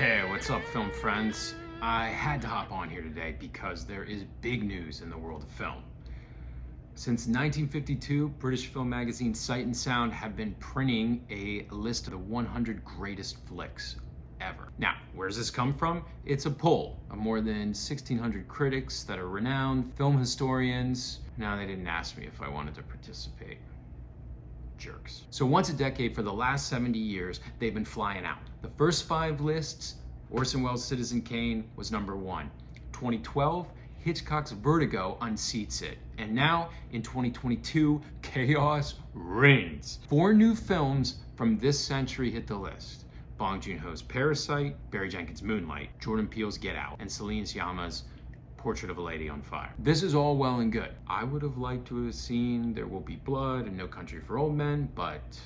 Hey, what's up, film friends? I had to hop on here today because there is big news in the world of film. Since 1952, British film magazine Sight and Sound have been printing a list of the 100 greatest flicks ever. Now, where does this come from? It's a poll of more than 1,600 critics that are renowned film historians. Now, they didn't ask me if I wanted to participate. Jerks. So once a decade for the last 70 years, they've been flying out. The first 5 lists, Orson Welles' Citizen Kane was number 1. 2012, Hitchcock's Vertigo unseats it. And now, in 2022, chaos reigns. 4 new films from this century hit the list. Bong Joon-ho's Parasite, Barry Jenkins' Moonlight, Jordan Peele's Get Out, and Celine Sciamma's Portrait of a Lady on Fire. This is all well and good. I would have liked to have seen There Will Be Blood and No Country for Old Men, but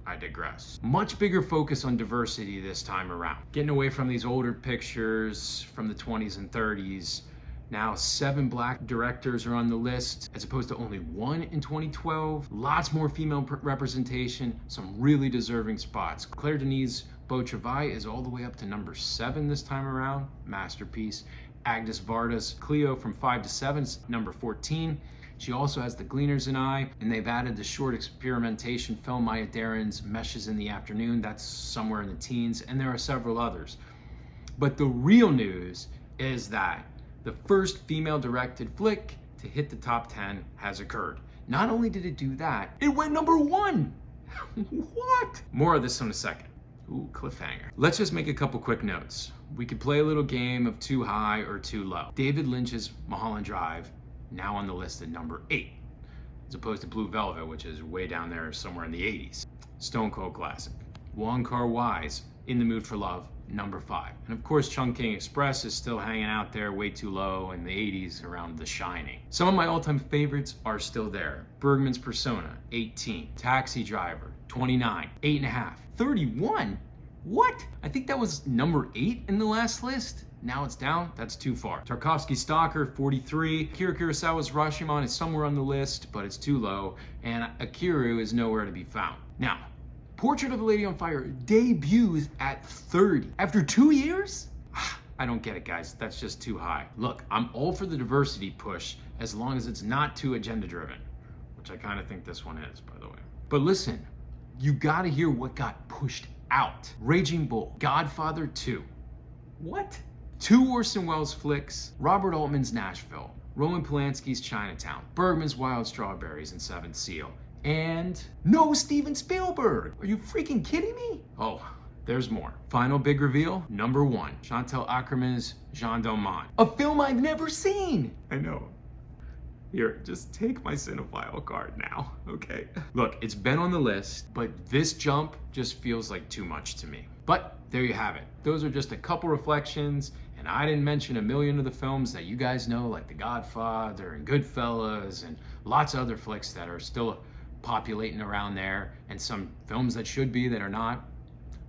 I digress. Much bigger focus on diversity this time around. Getting away from these older pictures from the 20s and 30s. Now 7 black directors are on the list, as opposed to only 1 in 2012. Lots more female representation, some really deserving spots. Claire Denis' Beau Travail is all the way up to number 7 this time around, masterpiece. Agnes Varda's Cleo from 5 to 7 is number 14. She also has The Gleaner's and I, and they've added the short experimentation film Maya Deren's Meshes in the Afternoon, that's somewhere in the teens, and there are several others. But the real news is that the first female-directed flick to hit the top 10 has occurred. Not only did it do that, it went number 1! What? More of this in a second. Ooh, cliffhanger. Let's just make a couple quick notes. We could play a little game of too high or too low. David Lynch's Mulholland Drive, now on the list at number 8, as opposed to Blue Velvet, which is way down there somewhere in the 80s. Stone Cold Classic. Wong Kar-wai's In the Mood for Love, number 5. And of course, Chungking Express is still hanging out there way too low in the 80s around The Shining. Some of my all-time favorites are still there. Bergman's Persona, 18. Taxi Driver, 29. 8.5. 31? What? I think that was number 8 in the last list. Now it's down, that's too far. Tarkovsky's Stalker, 43. Akira Kurosawa's Rashomon is somewhere on the list, but it's too low. And Akiru is nowhere to be found. Now, Portrait of a Lady on Fire debuts at 30. After 2 years? I don't get it, guys. That's just too high. Look, I'm all for the diversity push as long as it's not too agenda-driven, which I kind of think this one is, by the way. But listen, you gotta hear what got pushed out. Raging Bull, Godfather 2. What? 2 Orson Welles flicks, Robert Altman's Nashville, Roman Polanski's Chinatown, Bergman's Wild Strawberries and Seventh Seal, and no Steven Spielberg! Are you freaking kidding me? Oh, there's more. Final big reveal, number 1, Chantal Akerman's Jean Dalmat. A film I've never seen! I know. Here, just take my cinephile card now, okay? Look, it's been on the list, but this jump just feels like too much to me. But there you have it. Those are just a couple reflections, and I didn't mention a million of the films that you guys know, like The Godfather and Goodfellas and lots of other flicks that are still populating around there, and some films that should be that are not.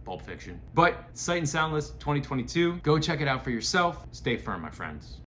Pulp Fiction. But Sight and Sound List 2022, go check it out for yourself. Stay firm, my friends.